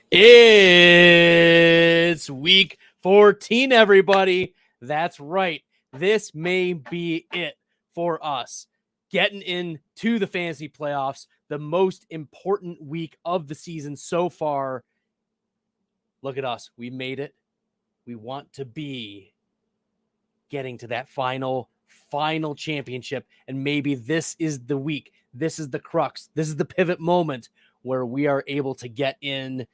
It's week 14, everybody. That's right. This may be it for us. Getting into the fantasy playoffs, the most important week of the season so far. Look at us. We made it. We want to be getting to that final championship. And maybe this is the week. This is the crux. This is the pivot moment where we are able to get in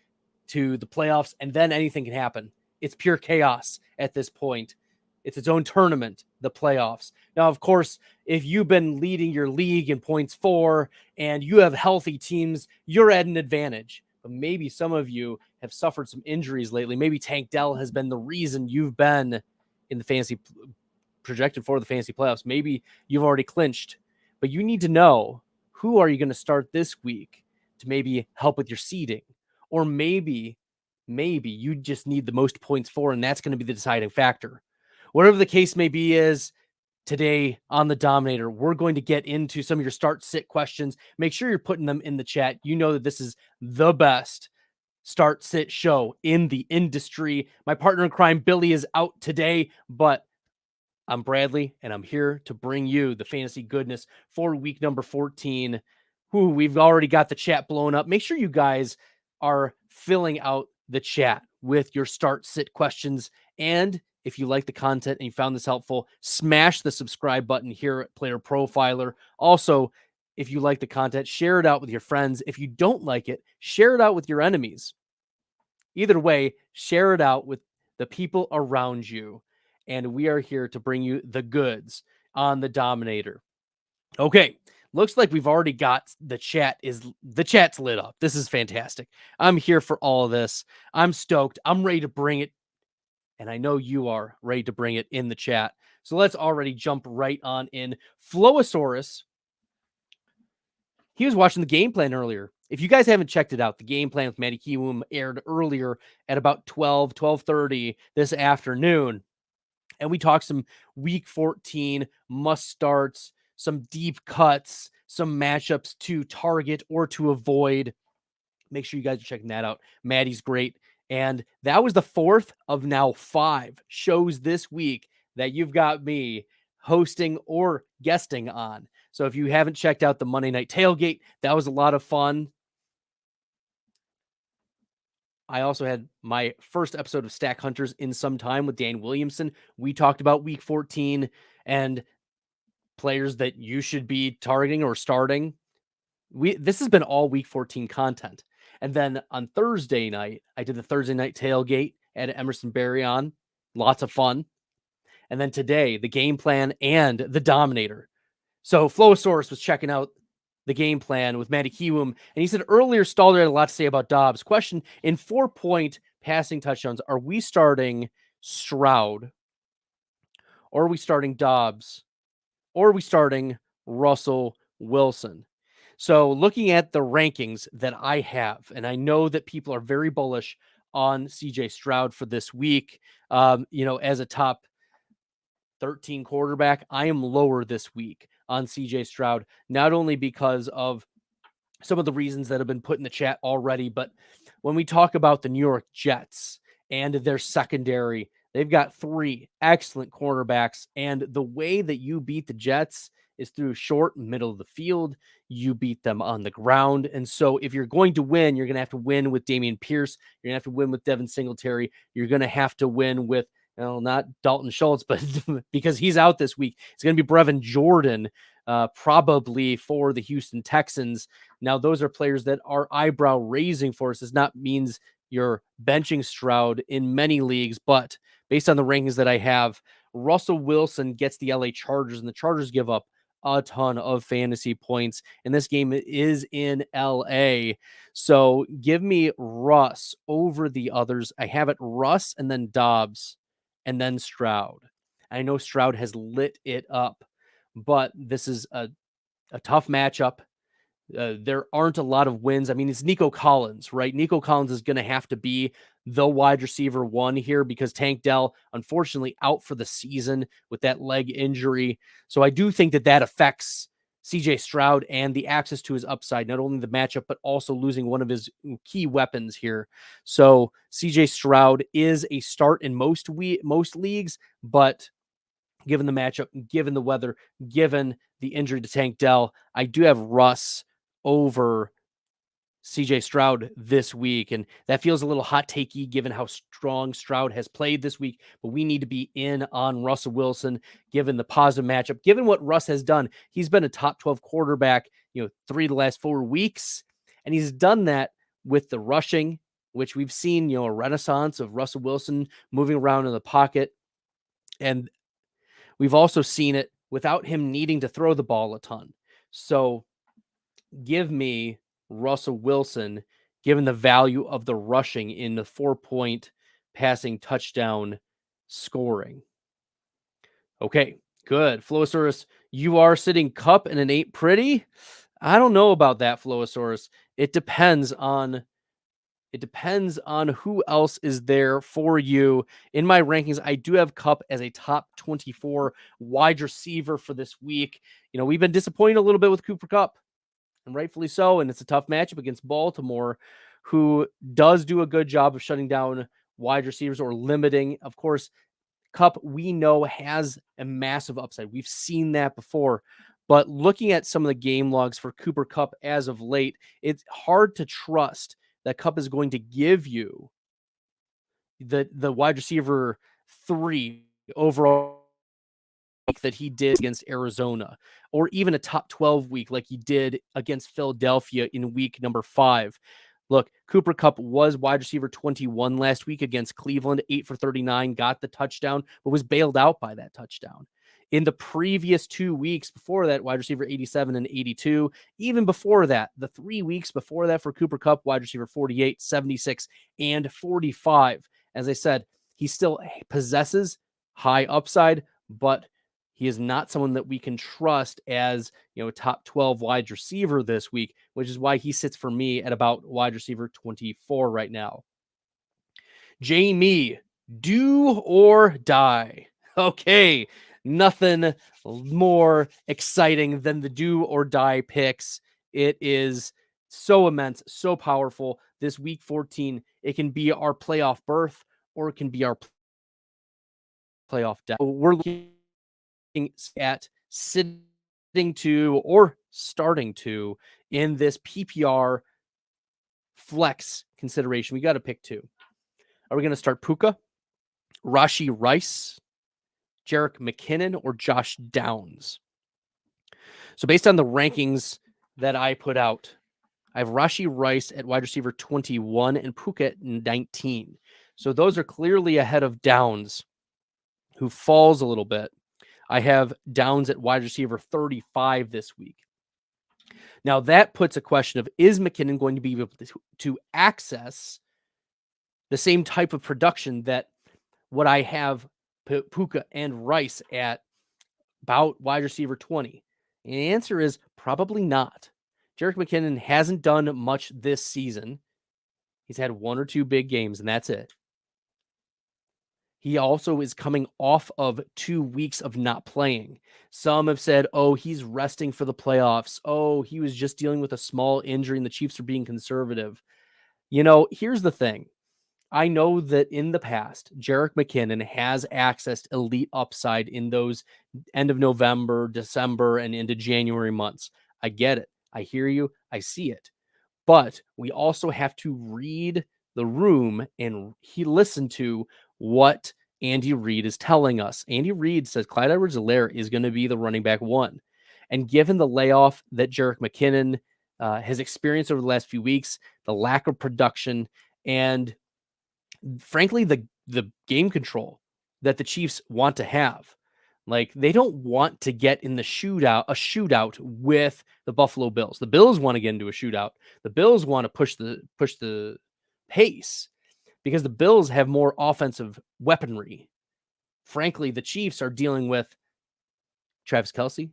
to the playoffs, and then anything can happen. It's pure chaos at this point. It's its own tournament, the playoffs. Now, of course, if you've been leading your league in points for and you have healthy teams, you're at an advantage. But maybe some of you have suffered some injuries lately. Maybe Tank Dell has been the reason you've been in the fantasy projected for the fantasy playoffs. Maybe you've already clinched, but you need to know who are you going to start this week to maybe help with your seeding. Or maybe you just need the most points for, and that's going to be the deciding factor. Whatever the case may be is, today on the Dominator, we're going to get into some of your start-sit questions. Make sure you're putting them in the chat. You know that this is the best start-sit show in the industry. My partner in crime, Billy, is out today, but I'm Bradley, and I'm here to bring you the fantasy goodness for week number 14. We've already got the chat blown up. Make sure you guys are filling out the chat with your start-sit questions. And if you like the content and you found this helpful, smash the subscribe button here at PlayerProfiler. Also, if you like the content, share it out with your friends. If you don't like it, share it out with your enemies. Either way, share it out with the people around you. And we are here to bring you the goods on the Dominator. Okay, looks like we've already got the chat's lit up. This is fantastic. I'm here for all of this. I'm stoked. I'm ready to bring it. And I know you are ready to bring it in the chat. So let's already jump right on in. Flowosaurus, he was watching the game plan earlier. If you guys haven't checked it out, the game plan with Matty Kiwoom aired earlier at about 12:30 this afternoon. And we talked some week 14 must starts, some deep cuts, some matchups to target or to avoid. Make sure you guys are checking that out. Maddie's great. And that was the fourth of now 5 shows this week that you've got me hosting or guesting on. So if you haven't checked out the Monday Night Tailgate, that was a lot of fun. I also had my first episode of Stack Hunters in some time with Dan Williamson. We talked about week 14 and players that you should be targeting or starting. This has been all week 14 content. And then on Thursday night, I did the Thursday night tailgate at Emerson Berry on. Lots of fun. And then today, the game plan and the Dominator. So Flowosaurus was checking out the game plan with Matty Kiwoom, and he said earlier Stalder had a lot to say about Dobbs. Question, in 4-point passing touchdowns, are we starting Stroud? Or are we starting Dobbs? Or are we starting Russell Wilson? So looking at the rankings that I have, and I know that people are very bullish on CJ Stroud for this week, as a top 13 quarterback, I am lower this week on CJ Stroud, not only because of some of the reasons that have been put in the chat already, but when we talk about the New York Jets and their secondary, they've got 3 excellent cornerbacks, and the way that you beat the Jets is through short middle of the field. You beat them on the ground. And so if you're going to win, you're going to have to win with Dameon Pierce. You're going to have to win with Devin Singletary. You're going to have to win with, not Dalton Schultz, but because he's out this week, it's going to be Brevin Jordan, probably for the Houston Texans. Now, those are players that are eyebrow raising for us. This not means you're benching Stroud in many leagues, but based on the rankings that I have, Russell Wilson gets the LA Chargers, and the Chargers give up a ton of fantasy points, and this game is in LA. So give me Russ over the others. I have it Russ and then Dobbs and then Stroud. I know Stroud has lit it up, but this is a tough matchup. There aren't a lot of wins. I mean, it's Nico Collins, right? Nico Collins is going to have to be the wide receiver 1 here because Tank Dell, unfortunately, out for the season with that leg injury. So I do think that affects CJ Stroud and the access to his upside, not only the matchup, but also losing one of his key weapons here. So CJ Stroud is a start in most leagues, but given the matchup, given the weather, given the injury to Tank Dell, I do have Russ over CJ Stroud this week. And that feels a little hot takey given how strong Stroud has played this week. But we need to be in on Russell Wilson, given the positive matchup, given what Russ has done. He's been a top 12 quarterback, 3 of the last 4 weeks. And he's done that with the rushing, which we've seen, a renaissance of Russell Wilson moving around in the pocket. And we've also seen it without him needing to throw the ball a ton. So give me Russell Wilson, given the value of the rushing in the 4-point passing touchdown scoring. Okay, good. Flowosaurus, you are sitting Cup and an 8 pretty? I don't know about that, Flowosaurus. It depends on who else is there for you. In my rankings, I do have Cup as a top 24 wide receiver for this week. We've been disappointed a little bit with Cooper Kupp, and rightfully so. And it's a tough matchup against Baltimore, who does do a good job of shutting down wide receivers or limiting. Of course, Kupp, we know, has a massive upside. We've seen that before. But looking at some of the game logs for Cooper Kupp as of late, it's hard to trust that Kupp is going to give you the wide receiver 3 overall that he did against Arizona, or even a top 12 week like he did against Philadelphia in week number 5. Look, Cooper Kupp was wide receiver 21 last week against Cleveland, 8 for 39, got the touchdown, but was bailed out by that touchdown. In the previous 2 weeks before that, wide receiver 87 and 82. Even before that, the 3 weeks before that for Cooper Kupp, wide receiver 48, 76, and 45. As I said, he still possesses high upside, but he is not someone that we can trust as, top 12 wide receiver this week, which is why he sits for me at about wide receiver 24 right now. Jamie, do or die. Okay, nothing more exciting than the do or die picks. It is so immense, so powerful. This week 14, it can be our playoff berth or it can be our playoff death. We're looking at sitting to or starting to in this PPR flex consideration. We got to pick 2. Are we going to start Puka, Rashee Rice, Jerick McKinnon, or Josh Downs? So based on the rankings that I put out, I have Rashee Rice at wide receiver 21 and Puka at 19. So those are clearly ahead of Downs, who falls a little bit. I have Downs at wide receiver 35 this week. Now that puts a question of, is McKinnon going to be able to access the same type of production that what I have Puka and Rice at about wide receiver 20? And the answer is probably not. Jerick McKinnon hasn't done much this season. He's had 1 or 2 big games, and that's it. He also is coming off of 2 weeks of not playing. Some have said, oh, he's resting for the playoffs. Oh, he was just dealing with a small injury and the Chiefs are being conservative. Here's the thing. I know that in the past, Jerick McKinnon has accessed elite upside in those end of November, December, and into January months. I get it. I hear you. I see it. But we also have to read the room and listen to what Andy Reid is telling us. Andy Reid says Clyde Edwards-Helaire is going to be the running back 1. And given the layoff that Jerick McKinnon has experienced over the last few weeks, the lack of production, and frankly, the game control that the Chiefs want to have. Like, they don't want to get in a shootout with the Buffalo Bills. The Bills want to get into a shootout. The Bills want to push the pace because the Bills have more offensive weaponry. Frankly, the Chiefs are dealing with Travis Kelce.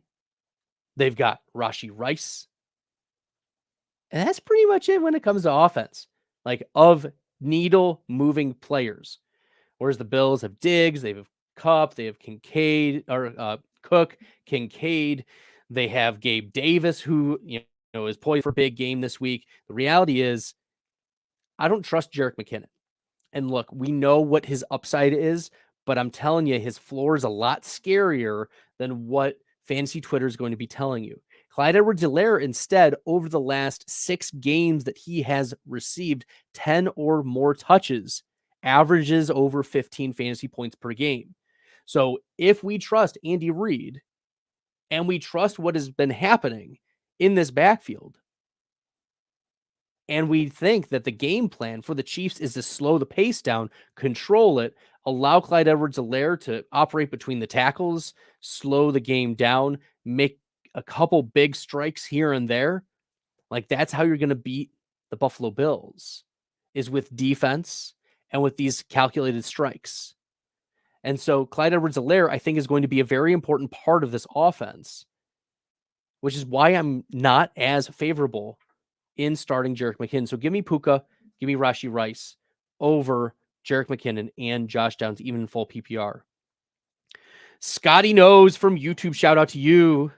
They've got Rashee Rice. And that's pretty much it when it comes to offense, like of needle moving players. Whereas the Bills have Diggs, they have Kupp, they have Kincaid or Cook, Kincaid. They have Gabe Davis, who is poised for a big game this week. The reality is, I don't trust Jerick McKinnon. And look, we know what his upside is, but I'm telling you, his floor is a lot scarier than what fantasy Twitter is going to be telling you. Clyde Edwards-Helaire, instead, over the last 6 games that he has received 10 or more touches, averages over 15 fantasy points per game. So if we trust Andy Reid and we trust what has been happening in this backfield, and we think that the game plan for the Chiefs is to slow the pace down, control it, allow Clyde Edwards-Helaire to operate between the tackles, slow the game down, make a couple big strikes here and there. Like, that's how you're going to beat the Buffalo Bills, is with defense and with these calculated strikes. And so Clyde Edwards-Helaire, I think, is going to be a very important part of this offense, which is why I'm not as favorable in starting Jerick McKinnon. So give me Puka, give me Rashee Rice over Jerick McKinnon and Josh Downs, even in full PPR. Scotty Knows from YouTube, shout out to you.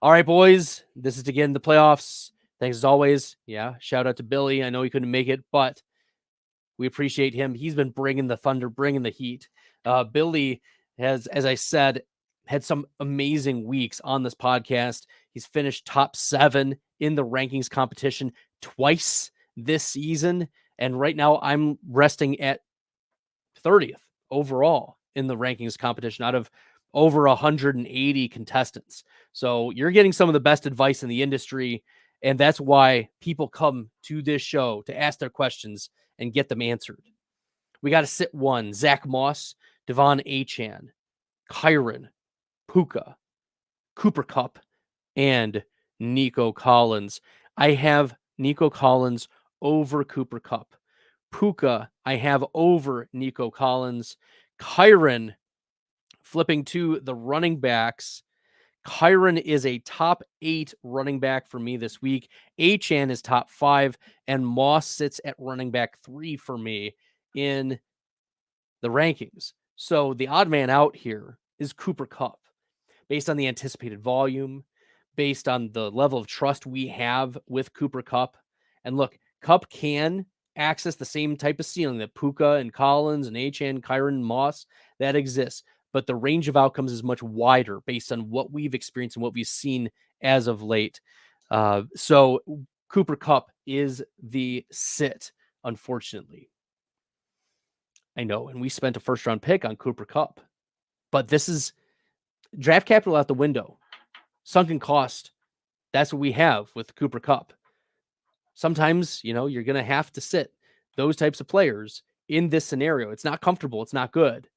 All right, boys, this is again the playoffs. Thanks as always. Yeah, shout out to Billy. I know he couldn't make it, but we appreciate him. He's been bringing the thunder, bringing the heat. Billy has, as I said, had some amazing weeks on this podcast. He's finished top 7 in the rankings competition twice this season. And right now I'm resting at 30th overall in the rankings competition out of over 180 contestants. So you're getting some of the best advice in the industry. And that's why people come to this show to ask their questions and get them answered. We got to sit 1, Zach Moss, Devon Achane, Kyron, Puka, Cooper Kupp, and Nico Collins. I have Nico Collins over Cooper Kupp. Puka, I have over Nico Collins. Kyron, flipping to the running backs. Kyron is a top 8 running back for me this week. Achane is top 5, and Moss sits at running back 3 for me in the rankings. So the odd man out here is Cooper Kupp, based on the anticipated volume, based on the level of trust we have with Cooper Kupp. And look, Kupp can access the same type of ceiling that Puka and Collins and Achane, Kyron, and Moss that exists, but the range of outcomes is much wider based on what we've experienced and what we've seen as of late. So Cooper Kupp is the sit, unfortunately. I know, and we spent a first-round pick on Cooper Kupp, but this is draft capital out the window. Sunken cost. That's what we have with Cooper Kupp. Sometimes, you're going to have to sit those types of players in this scenario. It's not comfortable. It's not good.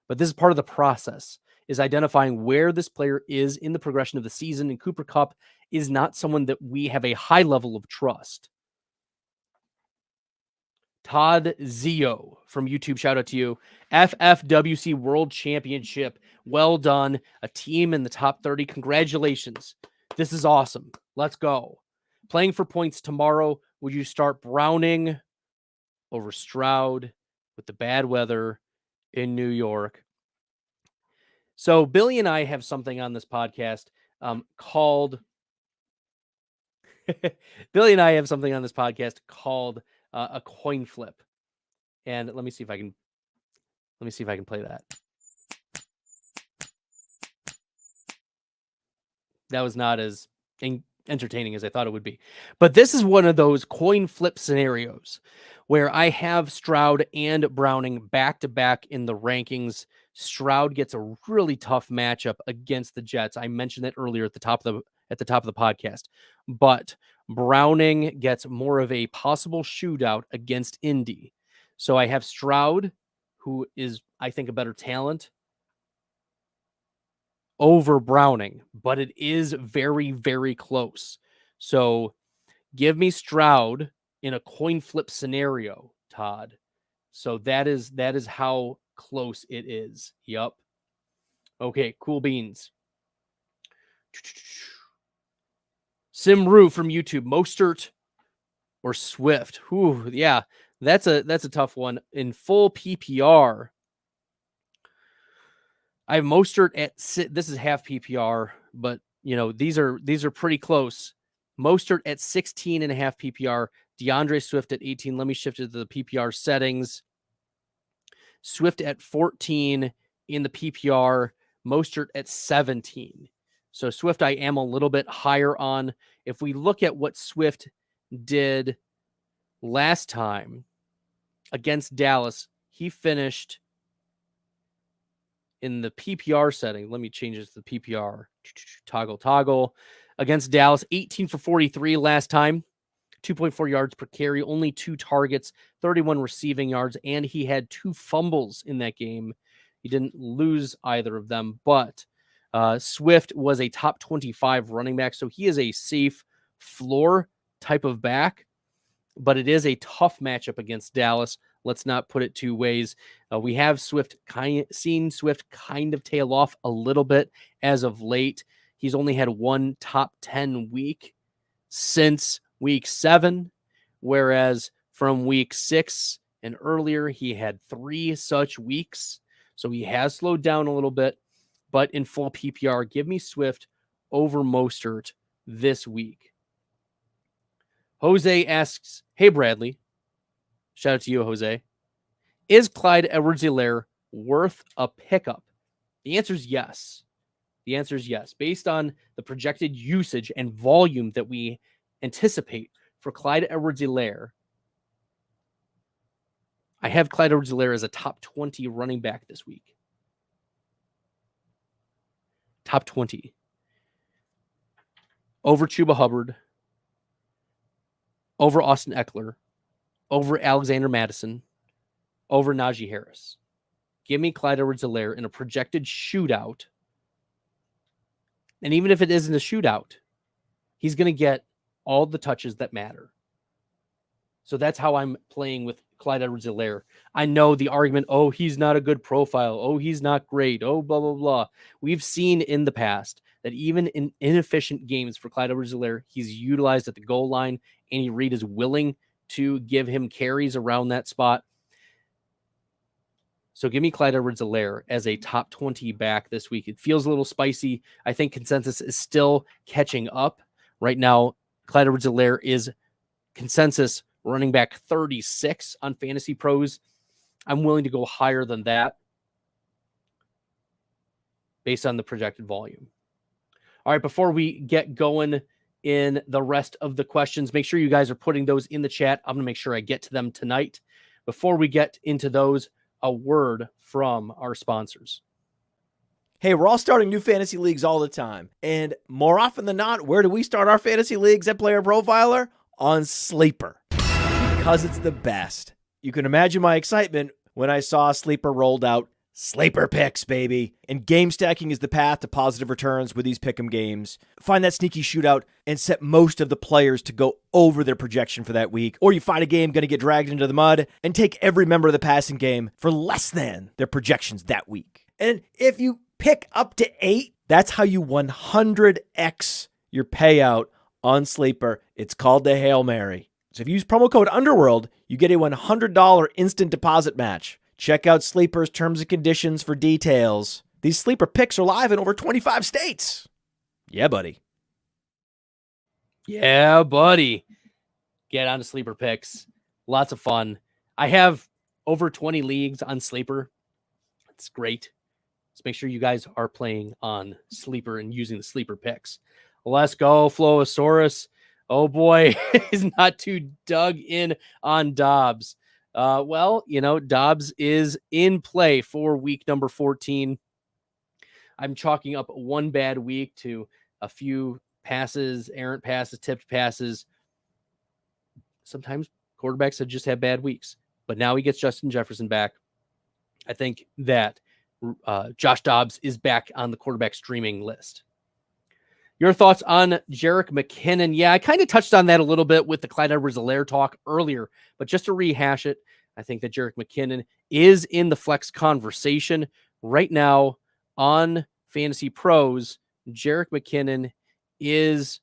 But this is part of the process, is identifying where this player is in the progression of the season. And Cooper Kupp is not someone that we have a high level of trust. Todd Zio from YouTube, shout out to you. FFWC World Championship. Well done. A team in the top 30. Congratulations. This is awesome. Let's go. Playing for points tomorrow. Would you start Browning over Stroud with the bad weather in New York? So Billy and I have something on this podcast called a coin flip. And let me see if I can play that. That was not as entertaining as I thought it would be. But this is one of those coin flip scenarios where I have Stroud and Browning back to back in the rankings. Stroud gets a really tough matchup against the Jets. I mentioned it earlier at the top of the podcast. But Browning gets more of a possible shootout against Indy. So I have Stroud, who is, I think, a better talent, over Browning, but it is very, very close. So give me Stroud in a coin flip scenario, Todd. So that is how close it is. Yup. Okay, cool beans. Simru from YouTube, Mostert or Swift? Ooh, yeah, that's a tough one. In full PPR, I have Mostert at this is half PPR, but these are pretty close. Mostert at 16.5 PPR, DeAndre Swift at 18. Let me shift it to the PPR settings. Swift at 14 in the PPR, Mostert at 17. So Swift I am a little bit higher on. If we look at what Swift did last time against Dallas, he finished in the PPR setting. Let me change this to the PPR. Toggle. Against Dallas, 18 for 43 last time. 2.4 yards per carry, only 2 targets, 31 receiving yards, and he had 2 fumbles in that game. He didn't lose either of them, but Swift was a top 25 running back, so he is a safe floor type of back, but it is a tough matchup against Dallas. Let's not put it two ways. We have seen Swift kind of tail off a little bit as of late. He's only had one top 10 week since week 7, whereas from week 6 and earlier, he had 3 such weeks. So he has slowed down a little bit, but in full PPR, give me Swift over Mostert this week. Jose asks, hey, Bradley. Shout out to you, Jose. Is Clyde Edwards-Helaire worth a pickup? The answer is yes. The answer is yes. Based on the projected usage and volume that we anticipate for Clyde Edwards-Helaire, I have Clyde Edwards-Helaire as a top 20 running back this week. Top 20. Over Chuba Hubbard, over Austin Eckler, over Alexander Madison, over Najee Harris. Give me Clyde Edwards-Helaire in a projected shootout. And even if it isn't a shootout, he's going to get all the touches that matter. So that's how I'm playing with Clyde Edwards-Helaire. I know the argument, oh, he's not a good profile. Oh, he's not great. Oh, blah, blah, blah. We've seen in the past that even in inefficient games for Clyde Edwards-Helaire, he's utilized at the goal line. Andy Reid is willing to give him carries around that spot. So give me Clyde Edwards-Helaire as a top 20 back this week. It feels a little spicy. I think consensus is still catching up. Right now, Clyde Edwards-Helaire is consensus running back 36 on Fantasy Pros. I'm willing to go higher than that based on the projected volume. All right, before we get going in the rest of the questions, make sure you guys are putting those in the chat. I'm going to make sure I get to them tonight. Before we get into those, a word from our sponsors. Hey, we're all starting new fantasy leagues all the time. And more often than not, where do we start our fantasy leagues at Player Profiler? On Sleeper. Because it's the best. You can imagine my excitement when I saw Sleeper rolled out. Sleeper picks, baby. And game stacking is the path to positive returns with these pick'em games. Find that sneaky shootout and set most of the players to go over their projection for that week. Or you find a game going to get dragged into the mud and take every member of the passing game for less than their projections that week. And if you pick up to 8, that's how you 100x your payout on Sleeper. It's called the Hail Mary. So if you use promo code Underworld, you get a $100 instant deposit match. Check out Sleeper's terms and conditions for details. These Sleeper picks are live in over 25 states. Yeah, buddy. Yeah, buddy. Get on to Sleeper picks. Lots of fun. I have over 20 leagues on Sleeper. It's great. So make sure you guys are playing on Sleeper and using the Sleeper picks. Let's go, Flowosaurus. Oh boy, he's not too dug in on Dobbs. Well, Dobbs is in play for week number 14. I'm chalking up one bad week to a few passes, errant passes, tipped passes. Sometimes quarterbacks have just had bad weeks, but now he gets Justin Jefferson back. I think that Josh Dobbs is back on the quarterback streaming list. Your thoughts on Jerick McKinnon? Yeah, I kind of touched on that a little bit with the Clyde Edwards-Helaire talk earlier, but just to rehash it, I think that Jerick McKinnon is in the flex conversation right now on Fantasy Pros. Jerick McKinnon is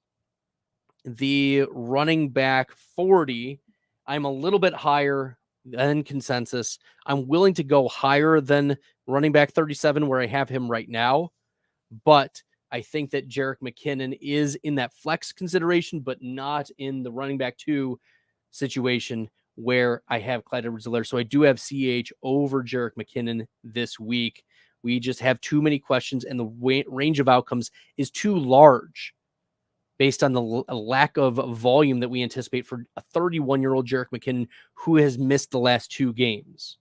the running back 40. I'm a little bit higher than consensus. I'm willing to go higher than running back 37 where I have him right now, but I think that Jerick McKinnon is in that flex consideration, but not in the running back 2 situation where I have Clyde Edwards-Helaire. So I do have CH over Jerick McKinnon this week. We just have too many questions, and the range of outcomes is too large based on the lack of volume that we anticipate for a 31-year-old Jerick McKinnon who has missed the last 2 games.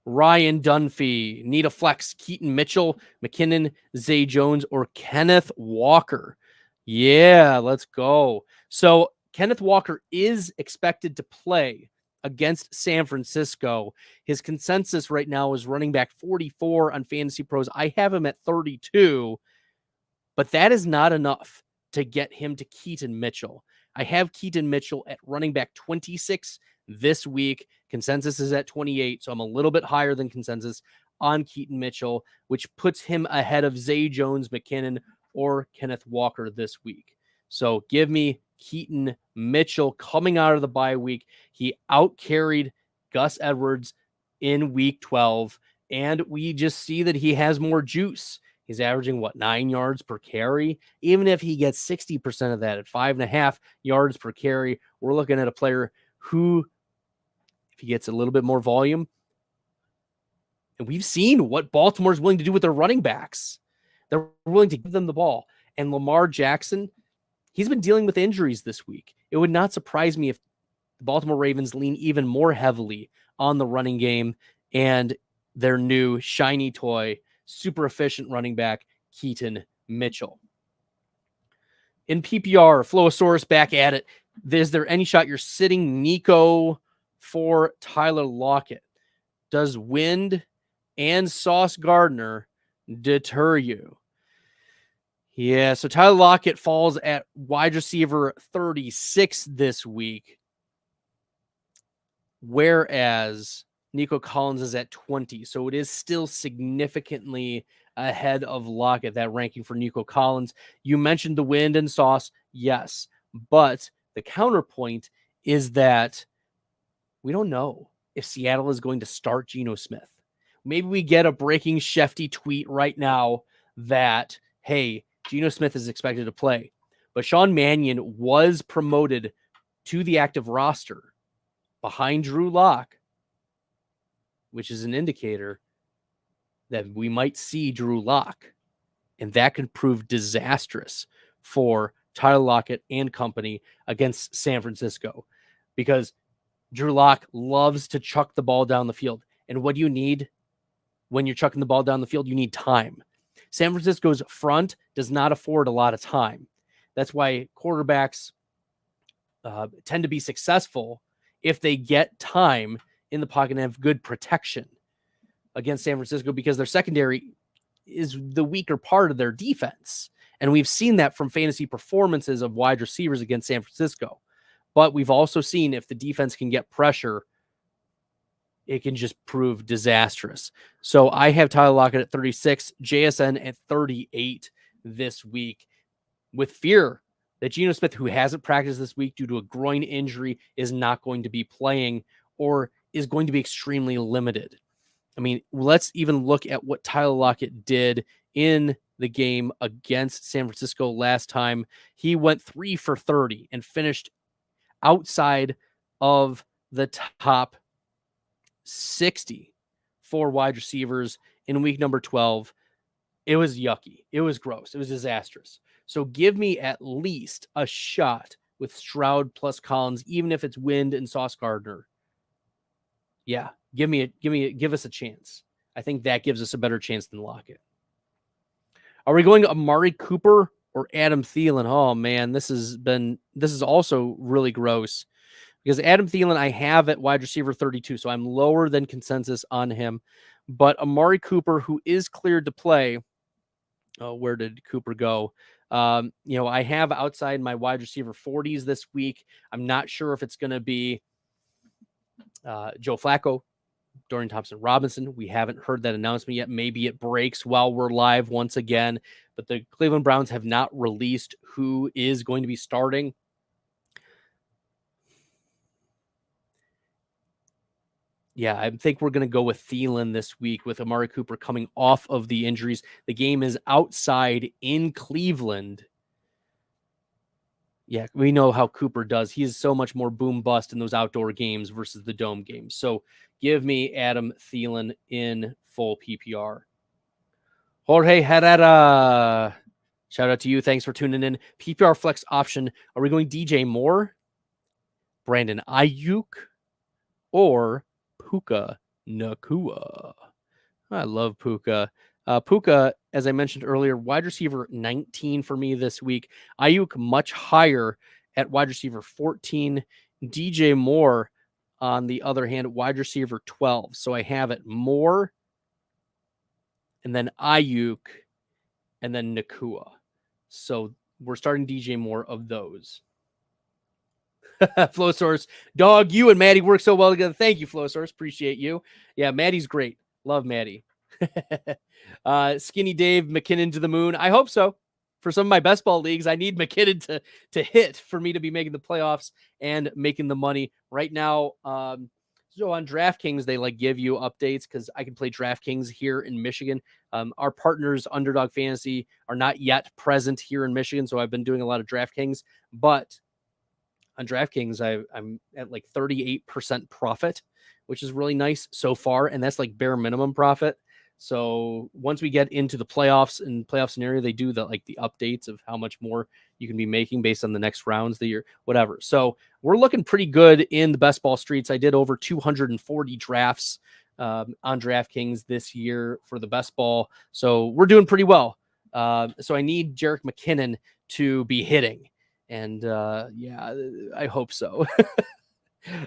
Ryan Dunphy, need a flex, Keaton Mitchell, McKinnon, Zay Jones, or Kenneth Walker. Yeah, let's go. So Kenneth Walker is expected to play against San Francisco. His consensus right now is running back 44 on Fantasy Pros. I have him at 32, but that is not enough to get him to Keaton Mitchell. I have Keaton Mitchell at running back 26 this week. Consensus is at 28, so I'm a little bit higher than consensus on Keaton Mitchell, which puts him ahead of Zay Jones, McKinnon, or Kenneth Walker this week. So give me Keaton Mitchell coming out of the bye week. He outcarried Gus Edwards in week 12, and we just see that he has more juice. He's averaging, 9 yards per carry? Even if he gets 60% of that at 5.5 yards per carry, we're looking at a player who, if he gets a little bit more volume, and we've seen what Baltimore's willing to do with their running backs. They're willing to give them the ball. And Lamar Jackson, he's been dealing with injuries this week. It would not surprise me if the Baltimore Ravens lean even more heavily on the running game and their new shiny toy, super efficient running back, Keaton Mitchell. In PPR, Flowosaurus back at it. Is there any shot you're sitting Nico for Tyler Lockett? Does Wind and Sauce Gardner deter you? Yeah, so Tyler Lockett falls at wide receiver 36 this week, whereas Nico Collins is at 20. So it is still significantly ahead of Lockett, that ranking for Nico Collins. You mentioned the Wind and Sauce. Yes, but the counterpoint is that we don't know if Seattle is going to start Geno Smith. Maybe we get a breaking Shefty tweet right now that, hey, Geno Smith is expected to play. But Sean Mannion was promoted to the active roster behind Drew Lock, which is an indicator that we might see Drew Lock. And that could prove disastrous for Tyler Lockett and company against San Francisco, because Drew Lock loves to chuck the ball down the field. And what do you need when you're chucking the ball down the field? You need time. San Francisco's front does not afford a lot of time. That's why quarterbacks tend to be successful if they get time in the pocket and have good protection against San Francisco, because their secondary is the weaker part of their defense. And we've seen that from fantasy performances of wide receivers against San Francisco. But we've also seen if the defense can get pressure, it can just prove disastrous. So I have Tyler Lockett at 36, JSN at 38 this week, with fear that Geno Smith, who hasn't practiced this week due to a groin injury, is not going to be playing or is going to be extremely limited. I mean, let's even look at what Tyler Lockett did in the game against San Francisco last time. He went 3 for 30 and finished outside of the top 60 for wide receivers in week number 12. It was yucky. It was gross. It was disastrous. So give me at least a shot with Stroud plus Collins, even if it's Wind and Sauce Gardner. Yeah, give us a chance. I think that gives us a better chance than Lockett. Are we going to Amari Cooper or Adam Thielen? Oh man, this is also really gross, because Adam Thielen I have at wide receiver 32, so I'm lower than consensus on him. But Amari Cooper, who is cleared to play, where did Cooper go? I have outside my wide receiver 40s this week. I'm not sure if it's going to be Joe Flacco, Dorian Thompson-Robinson. We haven't heard that announcement yet. Maybe it breaks while we're live once again, but the Cleveland Browns have not released who is going to be starting. Yeah, I think we're going to go with Thielen this week with Amari Cooper coming off of the injuries. The game is outside in Cleveland. Yeah, we know how Cooper does. He is so much more boom bust in those outdoor games versus the dome games. So give me Adam Thielen in full PPR. Jorge Herrera, shout out to you. Thanks for tuning in. PPR flex option. Are we going DJ Moore, Brandon Ayuk, or Puka Nakua? I love Puka. Puka, as I mentioned earlier, wide receiver 19 for me this week. Ayuk much higher at wide receiver 14. DJ Moore, on the other hand, wide receiver 12. So I have it Moore, and then Ayuk, and then Nakua. So we're starting DJ Moore of those. Flow Source, dog, you and Maddie work so well together. Thank you, Flow Source. Appreciate you. Yeah, Maddie's great. Love Maddie. Skinny Dave, McKinnon to the moon. I hope so. For some of my best ball leagues, I need McKinnon to hit for me to be making the playoffs and making the money. Right now, so on DraftKings, they give you updates because I can play DraftKings here in Michigan. Our partners, Underdog Fantasy, are not yet present here in Michigan, so I've been doing a lot of DraftKings. But on DraftKings, I'm at 38% profit, which is really nice so far, and that's bare minimum profit. So once we get into the playoffs and playoff scenario, they do the updates of how much more you can be making based on the next rounds, the year, whatever. So we're looking pretty good in the best ball streets. I did over 240 drafts on DraftKings this year for the best ball. So we're doing pretty well. So I need Jerick McKinnon to be hitting. And yeah, I hope so.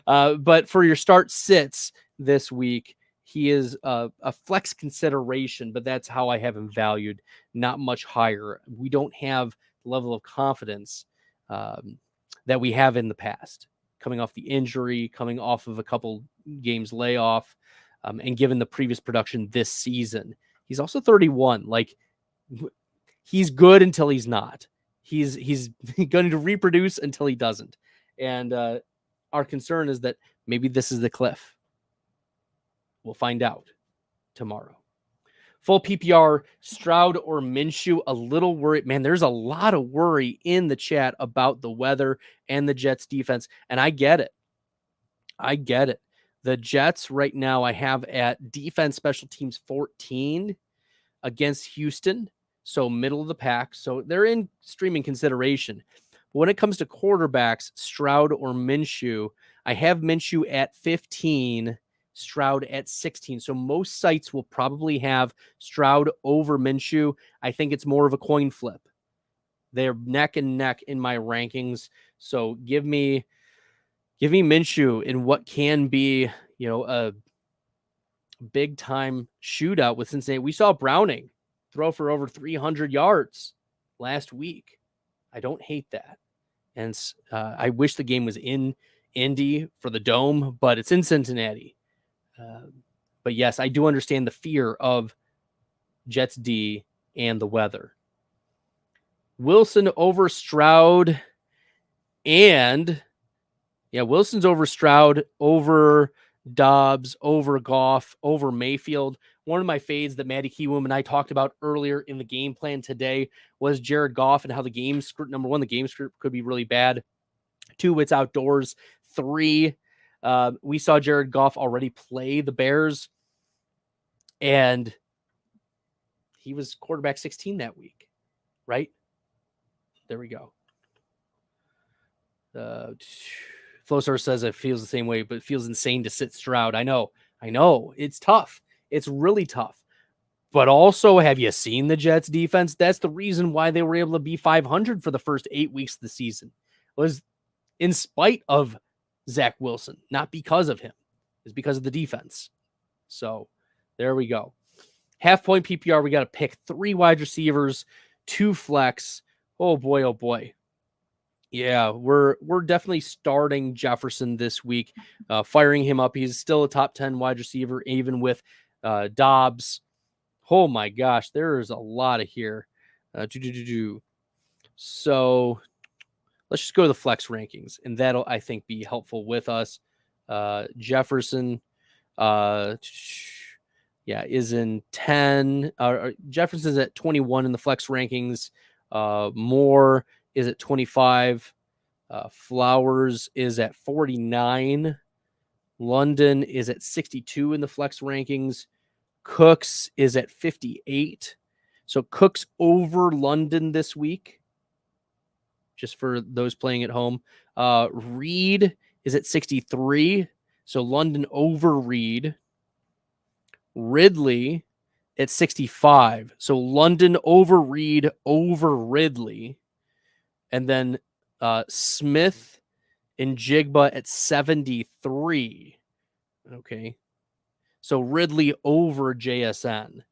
But for your start sits this week, he is a flex consideration, but that's how I have him valued, not much higher. We don't have the level of confidence that we have in the past, coming off the injury, coming off of a couple games layoff, and given the previous production this season. He's also 31. He's good until he's not. He's going to reproduce until he doesn't. And our concern is that maybe this is the cliff. We'll find out tomorrow. Full PPR, Stroud or Minshew, a little worried. Man, there's a lot of worry in the chat about the weather and the Jets defense. And I get it. The Jets right now I have at defense special teams 14 against Houston. So middle of the pack. So they're in streaming consideration. But when it comes to quarterbacks, Stroud or Minshew, I have Minshew at 15, Stroud at 16. So most sites will probably have Stroud over Minshew. I think it's more of a coin flip. They're neck and neck in my rankings. So give me Minshew in what can be, a big time shootout with Cincinnati. We saw Browning throw for over 300 yards last week. I don't hate that. And I wish the game was in Indy for the Dome, but it's in Cincinnati. But yes, I do understand the fear of Jets D and the weather. Wilson over Stroud, and Wilson's over Stroud, over Dobbs, over Goff, over Mayfield. One of my fades that Maddie Kiwoom and I talked about earlier in the game plan today was Jared Goff and how the game script, number one, the game script could be really bad. 2, it's outdoors. 3, we saw Jared Goff already play the Bears, and he was quarterback 16 that week, right? There we go. Flowsource says it feels the same way, but it feels insane to sit Stroud. I know. It's tough. It's really tough. But also, have you seen the Jets defense? That's the reason why they were able to be 500 for the first 8 weeks of the season. It was in spite of Zach Wilson, not because of him. It's because of the defense. So there we go. Half point PPR, we got to pick 3 wide receivers, 2 flex. Oh boy, oh boy. Yeah, we're definitely starting Jefferson this week, firing him up. He's still a top 10 wide receiver, even with Dobbs. Oh my gosh, there's a lot of here. So let's just go to the flex rankings, and that'll, I think, be helpful with us. Jefferson, Is in 10. Jefferson's at 21 in the flex rankings. Moore is at 25. Flowers is at 49. London is at 62 in the flex rankings. Cooks is at 58. So Cooks over London this week, just for those playing at home. Reed is at 63. So London over Reed. Ridley at 65. So London over Reed over Ridley. And then Smith and Jigba at 73. Okay. So Ridley over JSN.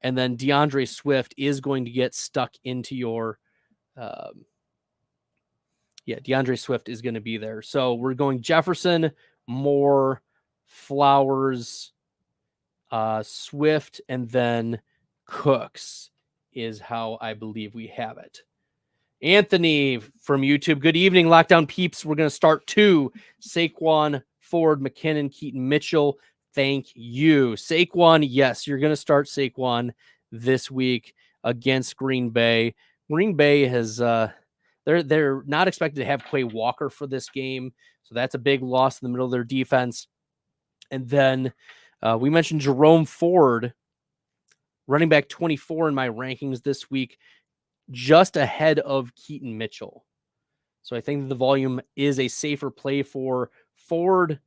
And then DeAndre Swift is going to get stuck into your DeAndre Swift is going to be there. So we're going Jefferson, Moore, Flowers, Swift, and then Cooks is how I believe we have it. Anthony from YouTube. Good evening, Lockdown Peeps. We're going to start 2. Saquon, Ford, McKinnon, Keaton, Mitchell. Thank you. Saquon, yes, you're going to start Saquon this week against Green Bay. Green Bay has they're not expected to have Quay Walker for this game, so that's a big loss in the middle of their defense. And then we mentioned Jerome Ford, running back 24 in my rankings this week, just ahead of Keaton Mitchell. So I think the volume is a safer play for Ford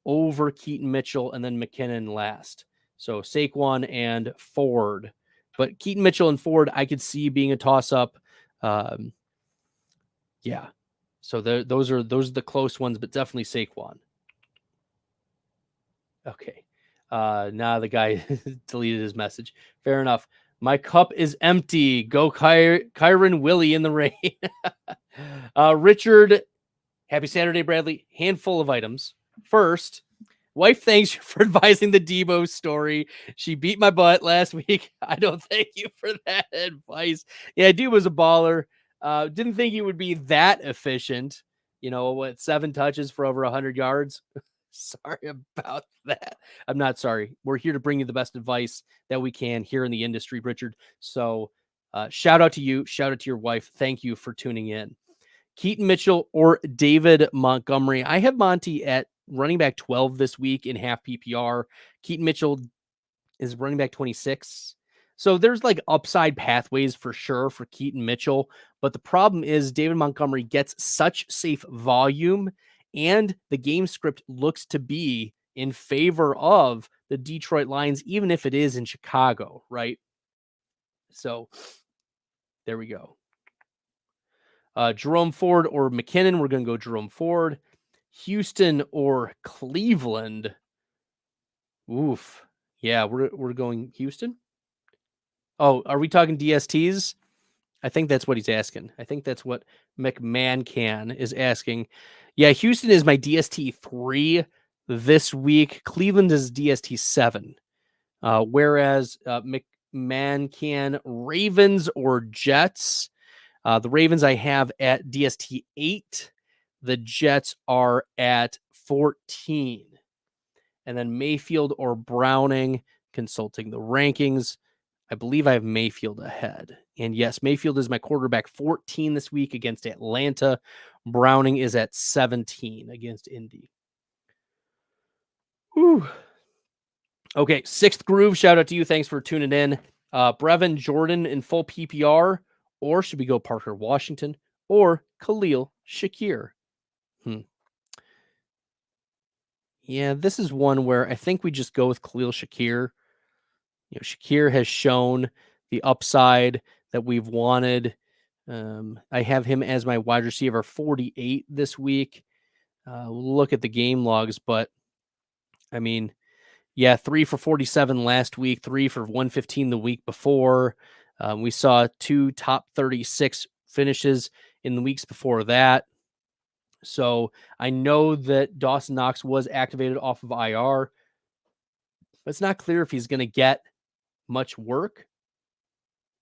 over Keaton Mitchell and then McKinnon last. So Saquon and Ford. But Keaton Mitchell and Ford, I could see being a toss-up. So those are the close ones, but definitely Saquon. Okay. Now the guy deleted his message. Fair enough. My cup is empty. Go Kyron Willie in the rain. Richard, happy Saturday, Bradley. Handful of items. First, wife thanks you for advising the Debo story. She beat my butt last week. I don't thank you for that advice. Yeah, dude was a baller. Didn't think he would be that efficient. 7 touches for over 100 yards. Sorry about that. I'm not sorry. We're here to bring you the best advice that we can here in the industry, Richard. So shout out to you. Shout out to your wife. Thank you for tuning in. Keaton Mitchell or David Montgomery. I have Monty at running back 12 this week in half PPR. Keaton Mitchell is running back 26. So there's like upside pathways for sure for Keaton Mitchell. But the problem is David Montgomery gets such safe volume, and the game script looks to be in favor of the Detroit Lions, even if it is in Chicago, right? So there we go. Jerome Ford or McKinnon. We're going to go Jerome Ford. Houston or Cleveland. Oof. Yeah, we're going Houston. Oh, are we talking DSTs? I think that's what he's asking. I think that's what McMahon is asking. Yeah, Houston is my DST 3 this week. Cleveland is DST 7. Whereas McMahon, Ravens or Jets. The Ravens I have at DST 8. The Jets are at 14. And then Mayfield or Browning, consulting the rankings. I believe I have Mayfield ahead. And yes, Mayfield is my quarterback 14 this week against Atlanta. Browning is at 17 against Indy. Whew. Okay, Sixth Groove, shout out to you. Thanks for tuning in. Brevin Jordan in full PPR, or should we go Parker Washington or Khalil Shakir? Yeah, this is one where I think we just go with Khalil Shakir. Shakir has shown the upside that we've wanted. I have him as my wide receiver 48 this week. We'll look at the game logs, but I mean, 3 for 47 last week, 3 for 115 the week before. We saw 2 top 36 finishes in the weeks before that. So I know that Dawson Knox was activated off of IR, but it's not clear if he's going to get much work.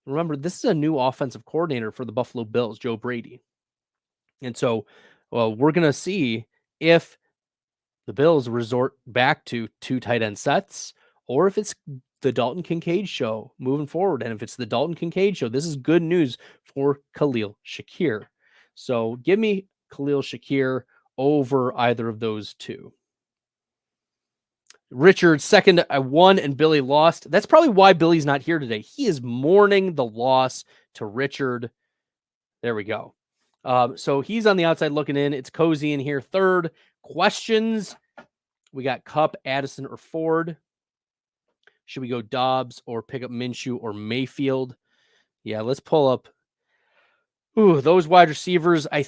Remember, this is a new offensive coordinator for the Buffalo Bills, Joe Brady. And so we're going to see if the Bills resort back to 2 tight end sets, or if it's the Dalton Kincaid show moving forward. And if it's the Dalton Kincaid show, this is good news for Khalil Shakir. So give me Khalil Shakir over either of those two. Richard second, I won and Billy lost. That's probably why Billy's not here today. He is mourning the loss to Richard. There we go. So he's on the outside looking in. It's cozy in here. Third, questions. We got Kupp, Addison, or Ford. Should we go Dobbs or pick up Minshew or Mayfield? Yeah, let's pull up. Ooh, those wide receivers. I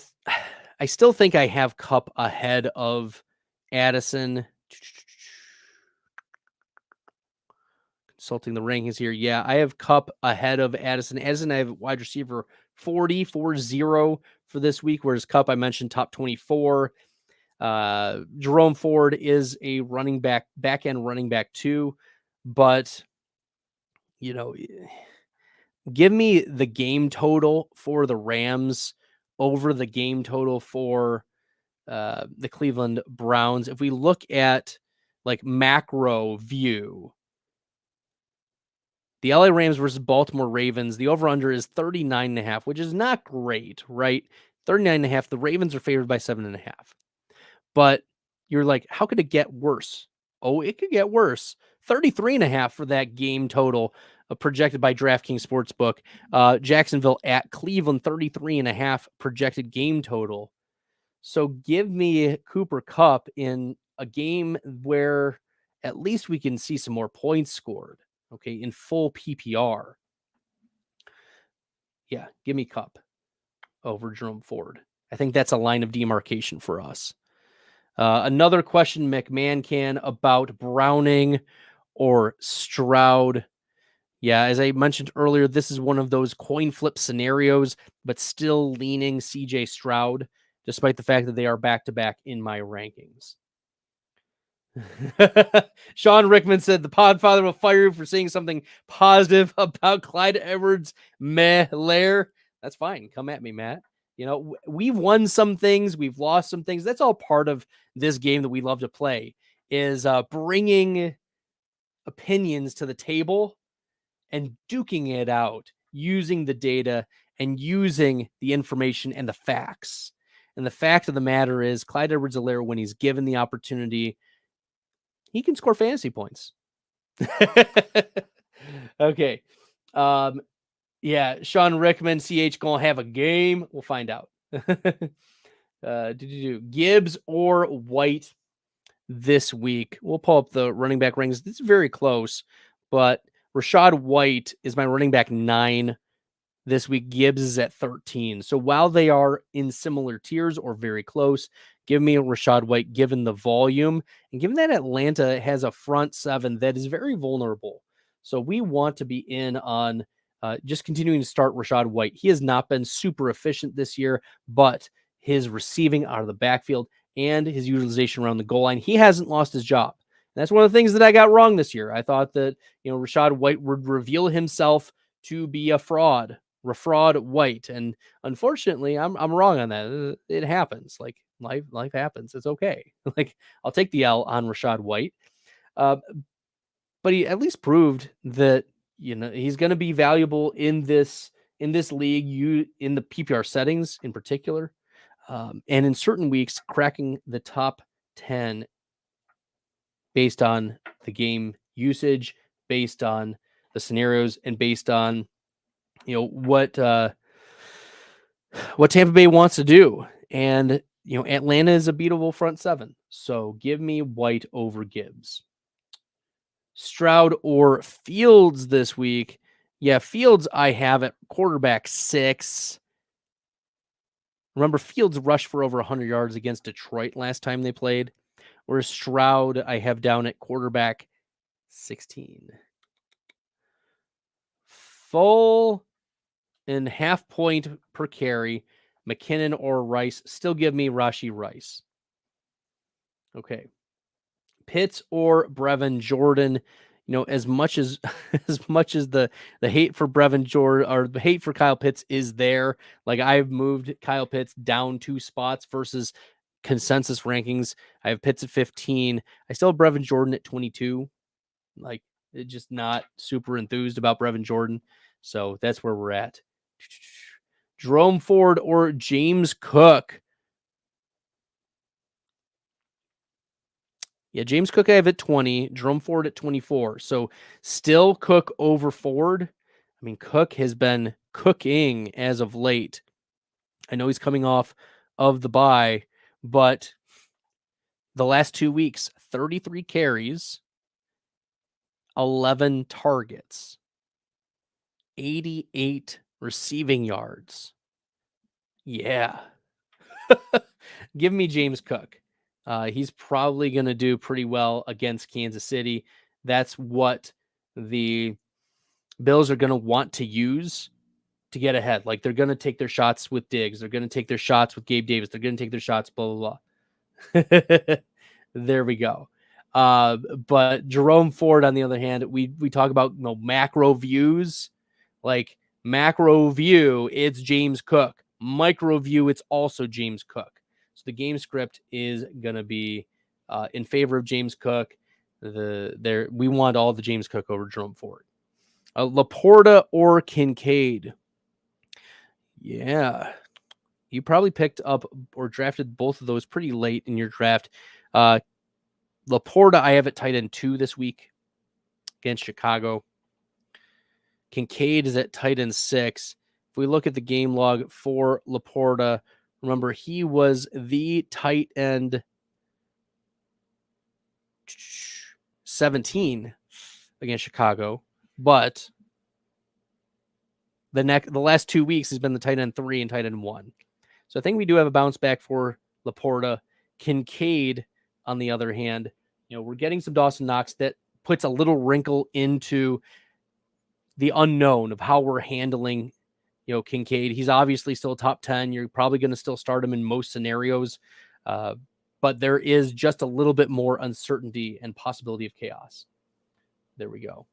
still think I have Kupp ahead of Addison. Consulting the rankings here. Yeah, I have Kupp ahead of Addison. Addison, I have wide receiver 40 for this week, whereas Kupp, I mentioned top 24. Jerome Ford is a running back, back-end running back too, but, you know, give me the game total for the Rams over the game total for the Cleveland Browns. If we look at like macro view, the LA Rams versus Baltimore Ravens, the over-under is 39.5, which is not great, right? 39.5. The Ravens are favored by 7.5. But you're like, how could it get worse? Oh, it could get worse. 33.5 for that game total projected by DraftKings Sportsbook. Jacksonville at Cleveland, 33.5 projected game total. So give me Cooper Kupp in a game where at least we can see some more points scored. Okay, in full PPR. Yeah, give me Kupp over Jerome Ford. I think that's a line of demarcation for us. Another question McMahon can about Browning or Stroud. Yeah, as I mentioned earlier, this is one of those coin flip scenarios, but still leaning CJ Stroud, despite the fact that they are back-to-back in my rankings. Sean Rickman said the Podfather will fire you for saying something positive about Clyde Edwards-Helaire. That's fine. Come at me, Matt. You know, we've won some things. We've lost some things. That's all part of this game that we love to play, is bringing opinions to the table and duking it out, using the data and using the information and the facts. And the fact of the matter is Clyde Edwards-Helaire, when he's given the opportunity, he can score fantasy points. Okay. Yeah, Sean Rickman, CH gonna have a game. We'll find out. Gibbs or White this week? We'll pull up the running back rankings. This is very close, but Rachaad White is my running back 9 this week. Gibbs is at 13. So while they are in similar tiers or very close, give me Rachaad White given the volume and given that Atlanta has a front 7 that is very vulnerable. So we want to be in on just continuing to start Rachaad White. He has not been super efficient this year, but his receiving out of the backfield and his utilization around the goal line, he hasn't lost his job. And that's one of the things that I got wrong this year. I thought that, Rachaad White would reveal himself to be a fraud White. And unfortunately, I'm wrong on that. It happens. Like life happens. It's okay. Like I'll take the L on Rachaad White. But he at least proved that, he's going to be valuable in this league, in the PPR settings in particular. And in certain weeks, cracking the top 10 based on the game usage, based on the scenarios, and based on what Tampa Bay wants to do. And Atlanta is a beatable front 7. So give me White over Gibbs. Stroud or Fields this week? Yeah, Fields I have at quarterback 6. Remember, Fields rushed for over 100 yards against Detroit last time they played, whereas Stroud I have down at quarterback 16. Full and half point per carry, McKinnon or Rice. Still give me Rashee Rice. Okay. Pitts or Brevin Jordan. As much as the hate for Brevin Jordan or the hate for Kyle Pitts is there, like I've moved Kyle Pitts down 2 spots versus consensus rankings, I have Pitts at 15. I still have Brevin Jordan at 22. Like, just not super enthused about Brevin Jordan. So that's where we're at. Jerome Ford or James Cook? Yeah, James Cook I have at 20, Jerome Ford at 24. So still Cook over Ford. I mean, Cook has been cooking as of late. I know he's coming off of the bye, but the last 2 weeks, 33 carries, 11 targets, 88 receiving yards. Yeah. Give me James Cook. He's probably going to do pretty well against Kansas City. That's what the Bills are going to want to use to get ahead. Like, they're going to take their shots with Diggs. They're going to take their shots with Gabe Davis. They're going to take their shots, blah, blah, blah. There we go. But Jerome Ford, on the other hand, we talk about macro views. Like, macro view, it's James Cook. Micro view, it's also James Cook. So the game script is going to be in favor of James Cook. We want all the James Cook over Jerome Ford. Laporta or Kincaid? Yeah. You probably picked up or drafted both of those pretty late in your draft. Laporta, I have at tight end 2 this week against Chicago. Kincaid is at tight end 6. If we look at the game log for Laporta, remember, he was the tight end 17 against Chicago, but the last 2 weeks has been the tight end 3 and tight end 1. So I think we do have a bounce back for Laporta. Kincaid, on the other hand, we're getting some Dawson Knox that puts a little wrinkle into the unknown of how we're handling Kincaid. He's obviously still top 10. You're probably going to still start him in most scenarios. But there is just a little bit more uncertainty and possibility of chaos. There we go.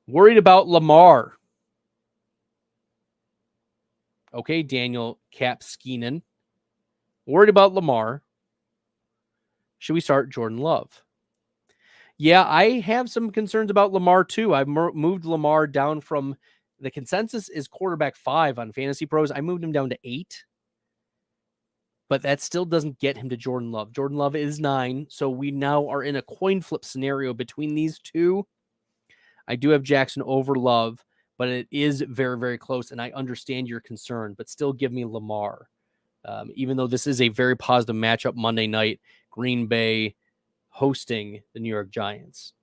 Worried about Lamar. Okay, Daniel Capskinen. Worried about Lamar. Should we start Jordan Love? Yeah, I have some concerns about Lamar too. I've moved Lamar down from the consensus is quarterback 5 on Fantasy Pros. I moved him down to 8. But that still doesn't get him to Jordan Love. Jordan Love is 9, so we now are in a coin flip scenario between these two. I do have Jackson over Love, but it is very, very close, and I understand your concern, but still give me Lamar. Even though this is a very positive matchup Monday night, Green Bay hosting the New York Giants.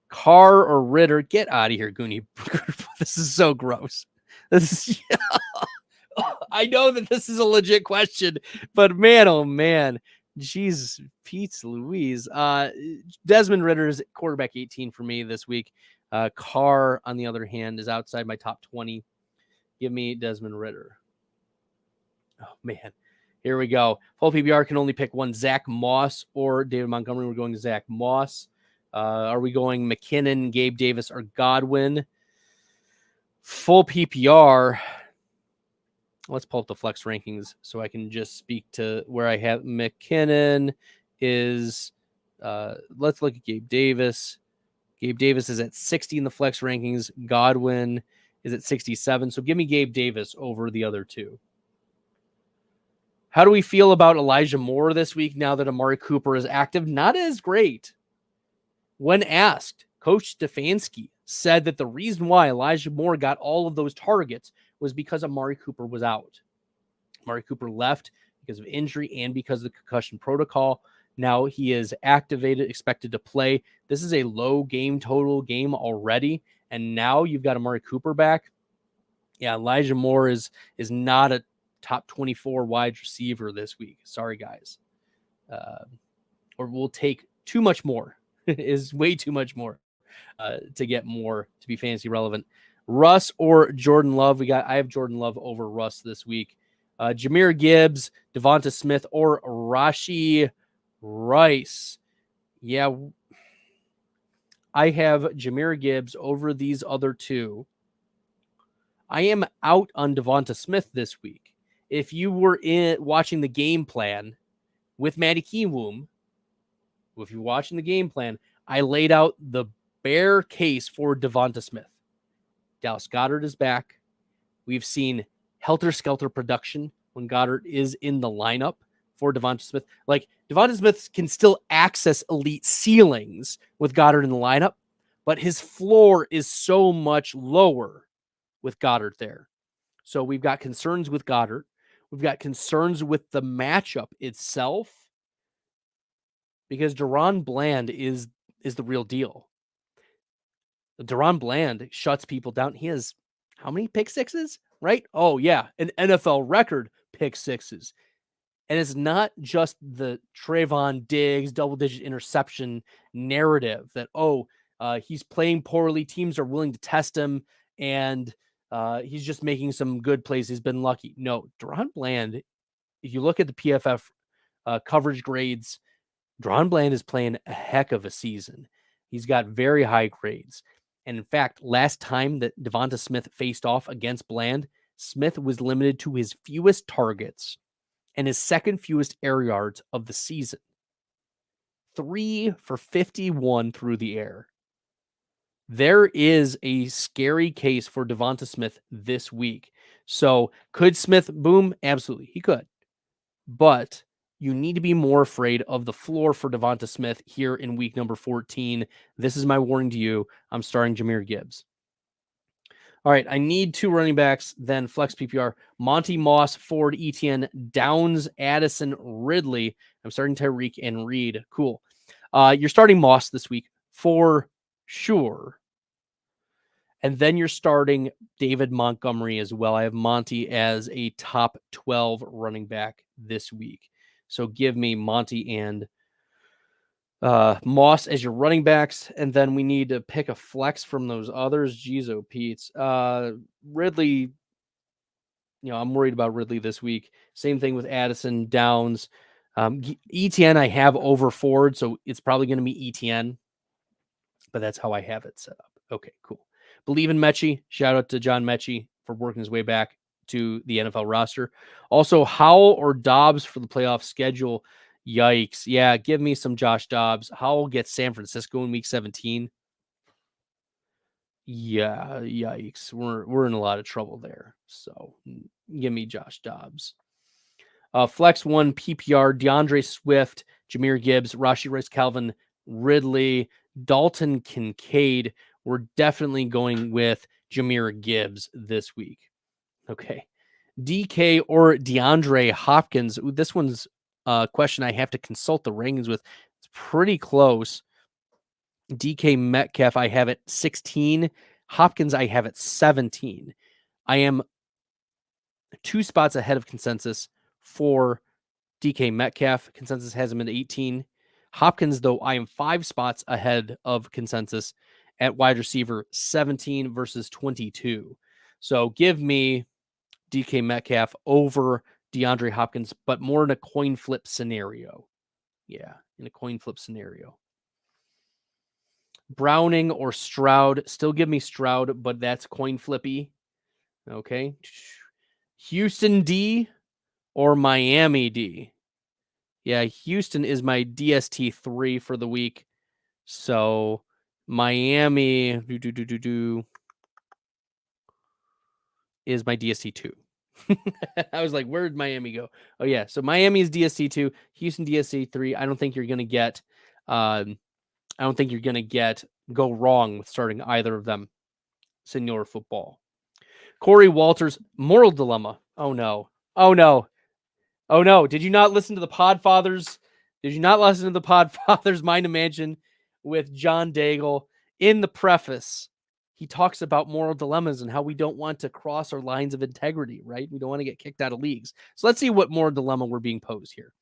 Carr or Ritter? Get out of here, Goonie. This is so gross. This is... I know that this is a legit question, but man, oh man, jeez, Pete's Louise. Desmond Ritter is quarterback 18 for me this week. Carr, on the other hand, is outside my top 20. Give me Desmond Ritter. Oh man, here we go. Full PPR can only pick one: Zach Moss or David Montgomery. We're going to Zach Moss. Are we going McKinnon, Gabe Davis, or Godwin? Full PPR. Let's pull up the flex rankings so I can just speak to where I have McKinnon is. Let's look at Gabe Davis. Gabe Davis is at 60 in the flex rankings. Godwin is at 67. So give me Gabe Davis over the other two. How do we feel about Elijah Moore this week now that Amari Cooper is active? Not as great. When asked, Coach Stefanski said that the reason why Elijah Moore got all of those targets was because Amari Cooper was out. Amari Cooper left because of injury and because of the concussion protocol. Now he is activated, expected to play. This is a low game total game already, and now you've got Amari Cooper back. Yeah, Elijah Moore is not a top 24 wide receiver this week. Sorry, guys. Or we'll take too much more. Is way too much more to get more to be fantasy relevant. Russ or Jordan Love? I have Jordan Love over Russ this week. Jahmyr Gibbs, Devonta Smith, or Rashee Rice. Yeah, I have Jahmyr Gibbs over these other two. I am out on Devonta Smith this week. if you were watching the game plan with Matty Kiwoom, if you're watching the game plan, I laid out the bare case for Devonta Smith. Dallas Goedert is back. We've seen helter-skelter production when Goedert is in the lineup for Devonta Smith. Like, Devonta Smith can still access elite ceilings with Goedert in the lineup, but his floor is so much lower with Goedert there. So we've got concerns with Goedert. We've got concerns with the matchup itself because Deron Bland is the real deal. Deron Bland shuts people down. He has how many pick sixes, right? Oh, yeah, an NFL record pick sixes. And it's not just the Trayvon Diggs double-digit interception narrative that, he's playing poorly, teams are willing to test him, and he's just making some good plays. He's been lucky. No, Deron Bland, if you look at the PFF coverage grades, Deron Bland is playing a heck of a season. He's got very high grades. And in fact, last time that Devonta Smith faced off against Bland, Smith was limited to his fewest targets and his second fewest air yards of the season. 3 for 51 through the air. There is a scary case for Devonta Smith this week. So could Smith boom? Absolutely, he could. But you need to be more afraid of the floor for Devonta Smith here in week number 14. This is my warning to you. I'm starting Jahmyr Gibbs. All right, I need 2 running backs, then flex PPR. Monty Moss, Ford, Etienne, Downs, Addison, Ridley. I'm starting Tyreek and Reed. Cool. You're starting Moss this week for sure. And then you're starting David Montgomery as well. I have Monty as a top 12 running back this week. So give me Monty and Moss as your running backs. And then we need to pick a flex from those others. Jeez, oh, Pete's. Ridley, I'm worried about Ridley this week. Same thing with Addison, Downs. ETN I have over Ford, so it's probably going to be ETN. But that's how I have it set up. Okay, cool. Believe in Mechie. Shout out to John Mechie for working his way back to the NFL roster. Also, Howell or Dobbs for the playoff schedule. Yikes. Yeah, give me some Josh Dobbs. Howell gets San Francisco in week 17. Yeah, yikes. We're in a lot of trouble there. So give me Josh Dobbs. Flex 1 PPR, DeAndre Swift, Jahmyr Gibbs, Rashee Rice, Calvin Ridley, Dalton Kincaid. We're definitely going with Jahmyr Gibbs this week. Okay. DK or DeAndre Hopkins. Ooh, this one's a question I have to consult the rankings with. It's pretty close. DK Metcalf, I have at 16. Hopkins, I have at 17. I am 2 spots ahead of consensus for DK Metcalf. Consensus has him at 18. Hopkins, though, I am 5 spots ahead of consensus at wide receiver, 17 versus 22. So give me DK Metcalf over DeAndre Hopkins, but more in a coin flip scenario. Yeah, in a coin flip scenario. Browning or Stroud. Still give me Stroud, but that's coin flippy. Okay. Houston D or Miami D. Yeah, Houston is my DST 3 for the week. So Miami is my DST 2. I was like, where did Miami go? Oh yeah, so Miami is DST 2, Houston DST 3. I don't think you're gonna get go wrong with starting either of them. Senior football. Corey Walters, moral dilemma. Oh no. Did you not listen to the Podfathers? Did you not listen to the Podfathers Mind Imagine with John Daigle? In the preface, he talks about moral dilemmas and how we don't want to cross our lines of integrity, right? We don't want to get kicked out of leagues. So let's see what moral dilemma we're being posed here.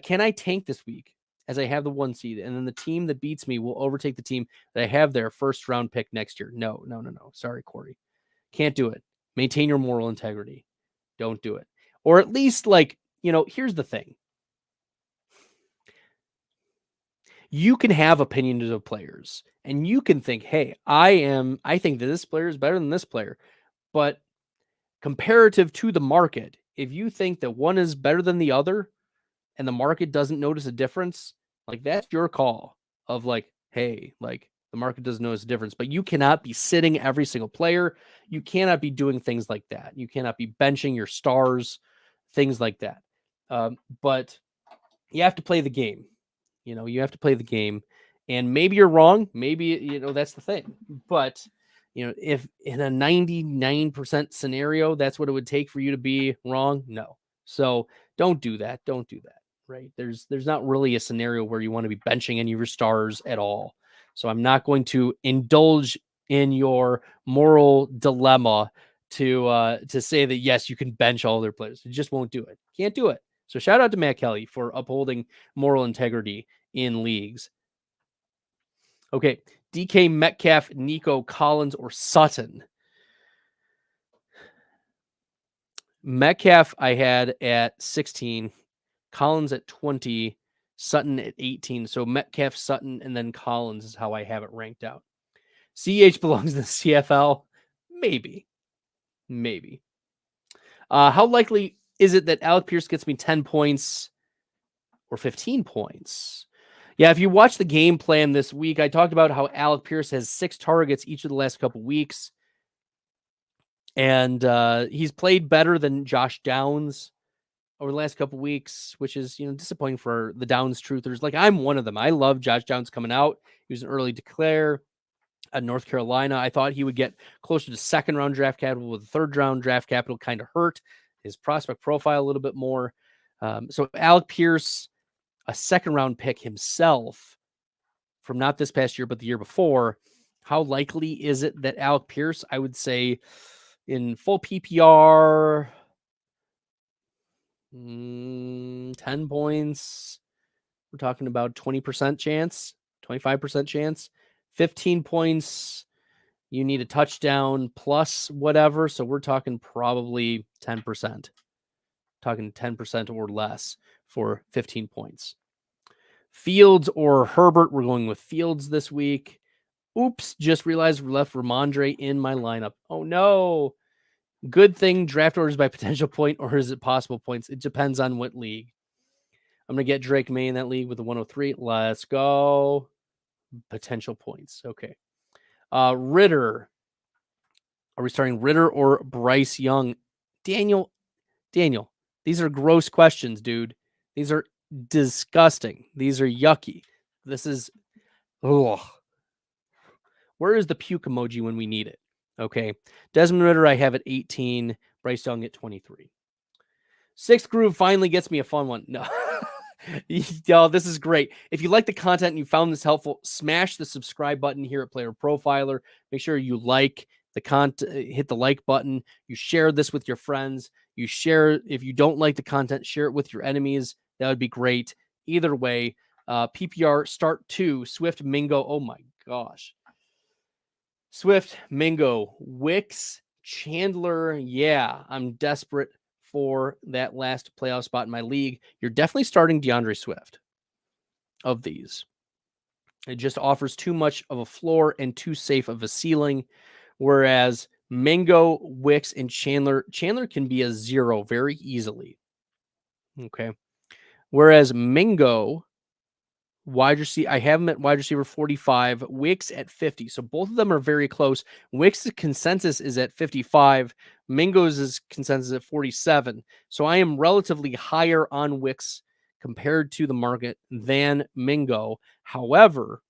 Can I tank this week as I have the 1 seed, and then the team that beats me will overtake the team that I have their first round pick next year? No. Sorry, Corey. Can't do it. Maintain your moral integrity. Don't do it. Or at least, here's the thing. You can have opinions of players, and you can think, hey, I think that this player is better than this player. But comparative to the market, if you think that one is better than the other and the market doesn't notice a difference, like that's your call of like, hey, like the market doesn't notice a difference, but you cannot be sitting every single player. You cannot be doing things like that. You cannot be benching your stars, things like that. But you have to play the game. You have to play the game, and maybe you're wrong. Maybe, that's the thing. But, if in a 99% scenario, that's what it would take for you to be wrong. No. So don't do that. Don't do that. Right. There's not really a scenario where you want to be benching any of your stars at all. So I'm not going to indulge in your moral dilemma to say that, yes, you can bench all their players. You just won't do it. Can't do it. So shout out to Matt Kelly for upholding moral integrity in leagues. Okay. DK Metcalf, Nico Collins, or Sutton. Metcalf I had at 16, Collins at 20, Sutton at 18. So Metcalf, Sutton, and then Collins is how I have it ranked out. CH belongs in the CFL? Maybe. How likely is it that Alec Pierce gets me 10 points or 15 points? Yeah, if you watch the game plan this week, I talked about how Alec Pierce has 6 targets each of the last couple weeks. And he's played better than Josh Downs over the last couple weeks, which is, disappointing for the Downs truthers. Like, I'm one of them. I love Josh Downs coming out. He was an early declare at North Carolina. I thought he would get closer to second round draft capital, with the third round draft capital kind of hurt his prospect profile a little bit more. So Alec Pierce, a second round pick himself from not this past year, but the year before. How likely is it that Alec Pierce, I would say in full PPR, 10 points, we're talking about 20% chance, 25% chance. 15 points, you need a touchdown plus whatever. So we're talking probably 10%. Talking 10% or less for 15 points. Fields or Herbert? We're going with Fields this week. Oops, just realized we left Ramondre in my lineup. Oh no. Good thing draft orders by potential point, or is it possible points? It depends on what league. I'm going to get Drake May in that league with a 103. Let's go. Potential points. Okay. Ritter. Are we starting Ritter or Bryce Young? Daniel, these are gross questions, dude. These are disgusting. These are yucky. This is, ugh. Where is the puke emoji when we need it? Okay. Desmond Ritter, I have at 18. Bryce Young at 23. Sixth Groove finally gets me a fun one. No. Yo, this is great. If you like the content and you found this helpful, smash the subscribe button here at Player Profiler. Make sure you like the content, hit the like button. You share this with your friends. You share, if you don't like the content, share it with your enemies. That would be great. Either way, PPR start 2, Swift, Mingo. Oh my gosh. Swift, Mingo, Wicks, Chandler. Yeah, I'm desperate for that last playoff spot in my league. You're definitely starting DeAndre Swift of these. It just offers too much of a floor and too safe of a ceiling. Whereas Mingo, Wicks, and Chandler can be a 0 very easily. Okay. Whereas Mingo, wide receiver, I have him at wide receiver 45, Wicks at 50. So both of them are very close. Wicks' consensus is at 55. Mingo's consensus at 47. So I am relatively higher on Wicks compared to the market than Mingo. However,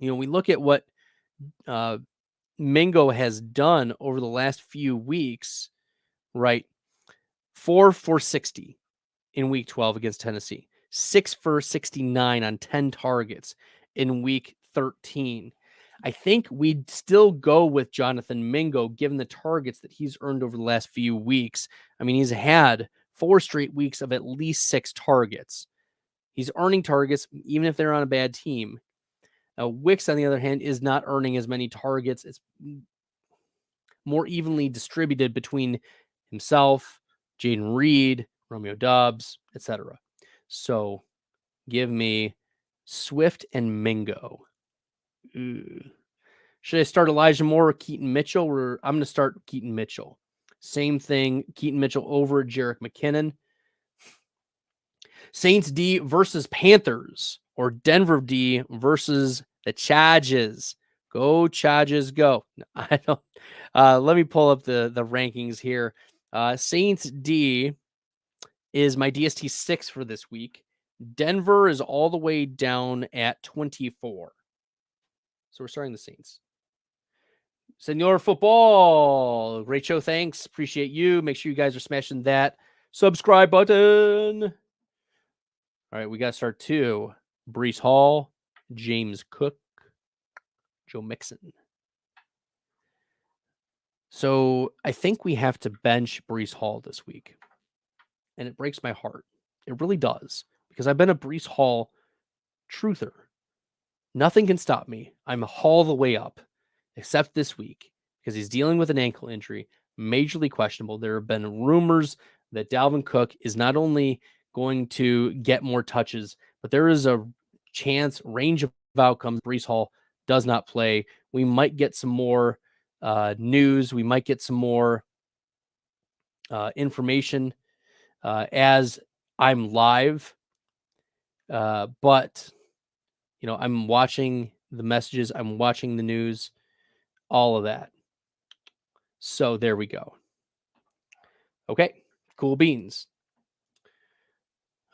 we look at what Mingo has done over the last few weeks, right? 4 for 60 in week 12 against Tennessee. 6 for 69 on 10 targets in week 13. I think we'd still go with Jonathan Mingo given the targets that he's earned over the last few weeks. I mean, he's had 4 straight weeks of at least 6 targets. He's earning targets even if they're on a bad team. Wicks, on the other hand, is not earning as many targets. It's more evenly distributed between himself, Jaden Reed, Romeo Doubs, etc. So give me Swift and Mingo. Should I start Elijah Moore or Keaton Mitchell? I'm going to start Keaton Mitchell. Same thing. Keaton Mitchell over Jerick McKinnon. Saints D versus Panthers, or Denver D versus the Chargers. Go Chargers, go. I don't. Let me pull up the rankings here. Saints D is my DST 6 for this week. Denver is all the way down at 24. So we're starting the Saints. Senor Football, great show. Thanks. Appreciate you. Make sure you guys are smashing that subscribe button. All right, we got to start 2. Breece Hall, James Cook, Joe Mixon. So I think we have to bench Breece Hall this week. And it breaks my heart. It really does. Because I've been a Breece Hall truther. Nothing can stop me. I'm Hall the way up. Except this week. Because he's dealing with an ankle injury. Majorly questionable. There have been rumors that Dalvin Cook is not only going to get more touches, but there is a range of outcomes. Breece Hall does not play. We might get some more news. We might get some more information as I'm live. But, I'm watching the messages. I'm watching the news, all of that. So there we go. Okay, cool beans.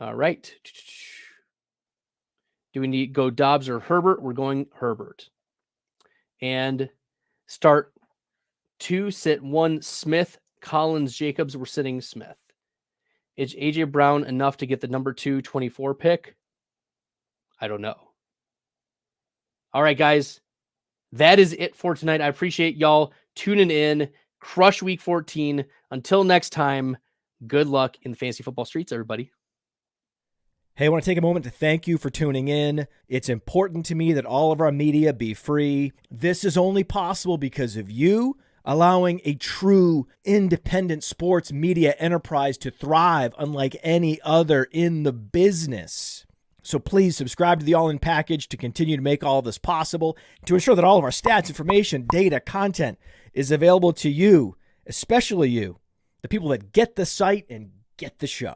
All right. Do we need go Dobbs or Herbert? We're going Herbert. And start 2, sit 1, Smith, Collins, Jacobs. We're sitting Smith. Is A.J. Brown enough to get the number 224 pick? I don't know. All right, guys. That is it for tonight. I appreciate y'all tuning in. Crush week 14. Until next time, good luck in the fantasy football streets, everybody. Hey, I want to take a moment to thank you for tuning in. It's important to me that all of our media be free. This is only possible because of you allowing a true independent sports media enterprise to thrive unlike any other in the business. So please subscribe to the All In Package to continue to make all of this possible, to ensure that all of our stats, information, data, content is available to you, especially you, the people that get the site and get the show.